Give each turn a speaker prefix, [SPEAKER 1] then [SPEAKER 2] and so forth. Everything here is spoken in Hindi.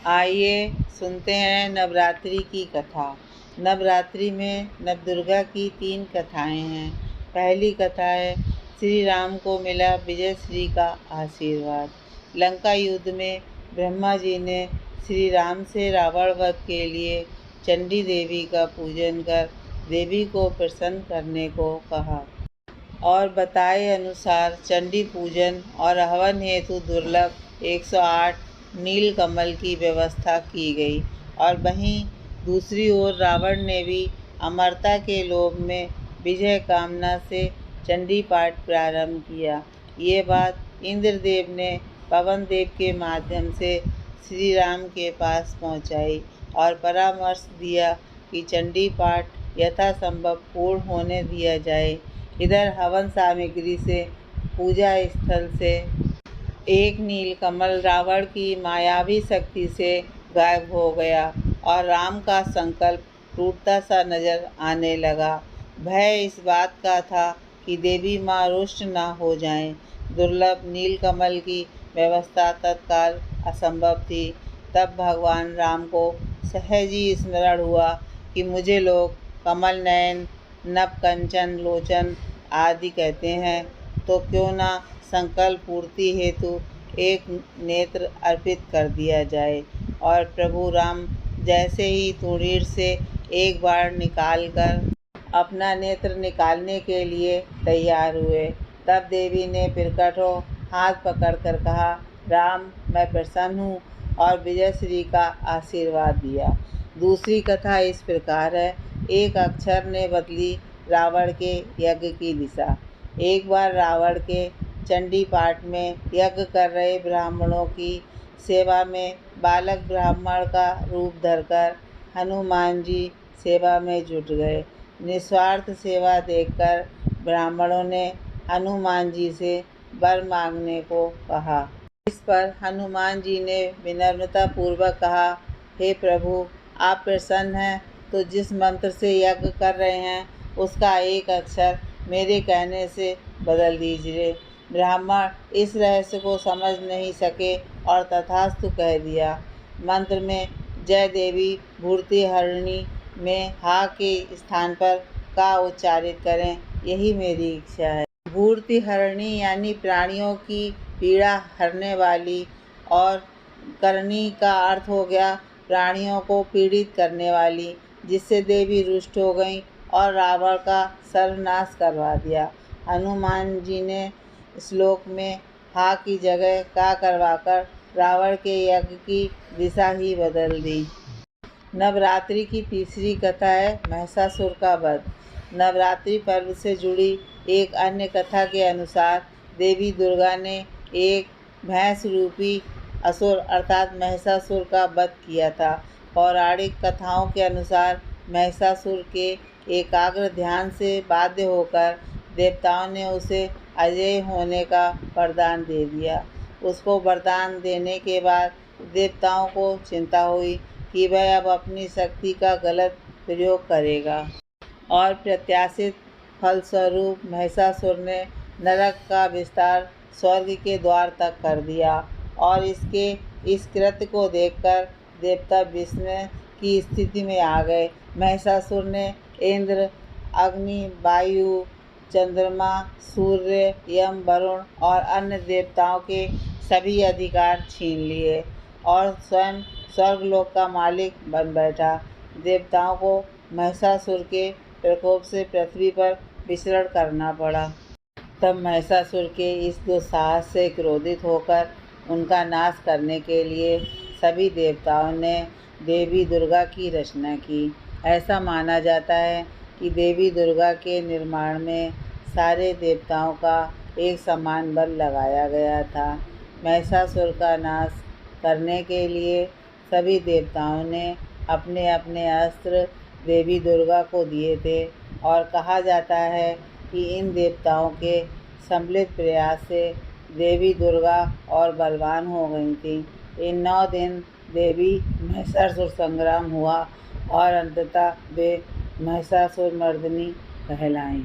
[SPEAKER 1] आइए सुनते हैं नवरात्रि की कथा। नवरात्रि में नवदुर्गा की 3 कथाएं हैं। पहली कथा है श्री राम को मिला विजय श्री का आशीर्वाद। लंका युद्ध में ब्रह्मा जी ने श्री राम से रावण वध के लिए चंडी देवी का पूजन कर देवी को प्रसन्न करने को कहा और बताए अनुसार चंडी पूजन और हवन हेतु दुर्लभ 108 नील कमल की व्यवस्था की गई। और वहीं दूसरी ओर रावण ने भी अमरता के लोभ में विजय कामना से चंडी पाठ प्रारंभ किया। ये बात इंद्रदेव ने पवन देव के माध्यम से श्री राम के पास पहुंचाई और परामर्श दिया कि चंडी पाठ यथासंभव पूर्ण होने दिया जाए। इधर हवन सामग्री से पूजा स्थल से एक नीलकमल रावण की मायावी शक्ति से गायब हो गया और राम का संकल्प टूटता सा नजर आने लगा। भय इस बात का था कि देवी माँ रुष्ट न हो जाएं। दुर्लभ नीलकमल की व्यवस्था तत्काल असंभव थी। तब भगवान राम को सहज ही स्मरण हुआ कि मुझे लोग कमल नयन, नभ कंचन लोचन आदि कहते हैं, तो क्यों ना संकल्प पूर्ति हेतु एक नेत्र अर्पित कर दिया जाए। और प्रभु राम जैसे ही तुणीर से एक बार निकालकर अपना नेत्र निकालने के लिए तैयार हुए, तब देवी ने प्रकट हो हाथ पकड़कर कहा, राम मैं प्रसन्न हूँ, और विजय श्री का आशीर्वाद दिया। दूसरी कथा इस प्रकार है। एक अक्षर ने बदली रावण के यज्ञ की दिशा। एक बार रावण के चंडी पाठ में यज्ञ कर रहे ब्राह्मणों की सेवा में बालक ब्राह्मण का रूप धरकर हनुमान जी सेवा में जुट गए। निस्वार्थ सेवा देखकर ब्राह्मणों ने हनुमान जी से वर मांगने को कहा। इस पर हनुमान जी ने विनम्रता पूर्वक कहा, हे प्रभु, आप प्रसन्न हैं तो जिस मंत्र से यज्ञ कर रहे हैं उसका एक अक्षर मेरे कहने से बदल दीजिए। ब्राह्मण इस रहस्य को समझ नहीं सके और तथास्तु कह दिया। मंत्र में जय देवी भूर्तिहरिणी में हा के स्थान पर का उच्चारित करें, यही मेरी इच्छा है। भूर्तिहरिणी यानी प्राणियों की पीड़ा हरने वाली, और करणी का अर्थ हो गया प्राणियों को पीड़ित करने वाली, जिससे देवी रुष्ट हो गई और रावण का सर्वनाश करवा दिया। हनुमान जी ने श्लोक में हा की जगह का करवाकर रावण के यज्ञ की दिशा ही बदल दी। नवरात्रि की तीसरी कथा है महिषासुर का वध। नवरात्रि पर्व से जुड़ी एक अन्य कथा के अनुसार देवी दुर्गा ने एक भैंस रूपी असुर अर्थात महिषासुर का वध किया था। पौराणिक कथाओं के अनुसार महिषासुर के एकाग्र ध्यान से बाध्य होकर देवताओं ने उसे अजय होने का वरदान दे दिया। उसको वरदान देने के बाद देवताओं को चिंता हुई कि वह अब अपनी शक्ति का गलत प्रयोग करेगा, और प्रत्याशित फलस्वरूप महिषासुर ने नरक का विस्तार स्वर्ग के द्वार तक कर दिया। और इसके इस कृत्य को देखकर देवता विस्मय की स्थिति में आ गए। महिषासुर ने इंद्र, अग्नि, वायु, चंद्रमा, सूर्य, यम, वरुण और अन्य देवताओं के सभी अधिकार छीन लिए और स्वयं स्वर्गलोक का मालिक बन बैठा। देवताओं को महिषासुर के प्रकोप से पृथ्वी पर विचरण करना पड़ा। तब महिषासुर के इस दुस्साहस से क्रोधित होकर उनका नाश करने के लिए सभी देवताओं ने देवी दुर्गा की रचना की। ऐसा माना जाता है कि देवी दुर्गा के निर्माण में सारे देवताओं का एक समान बल लगाया गया था। महिषासुर का नाश करने के लिए सभी देवताओं ने अपने अपने अस्त्र देवी दुर्गा को दिए थे, और कहा जाता है कि इन देवताओं के सम्मिलित प्रयास से देवी दुर्गा और बलवान हो गई थी। इन 9 दिन देवी महिषासुर संग्राम हुआ और अंततः वे महिषासुर मर्दिनी कहलाईं।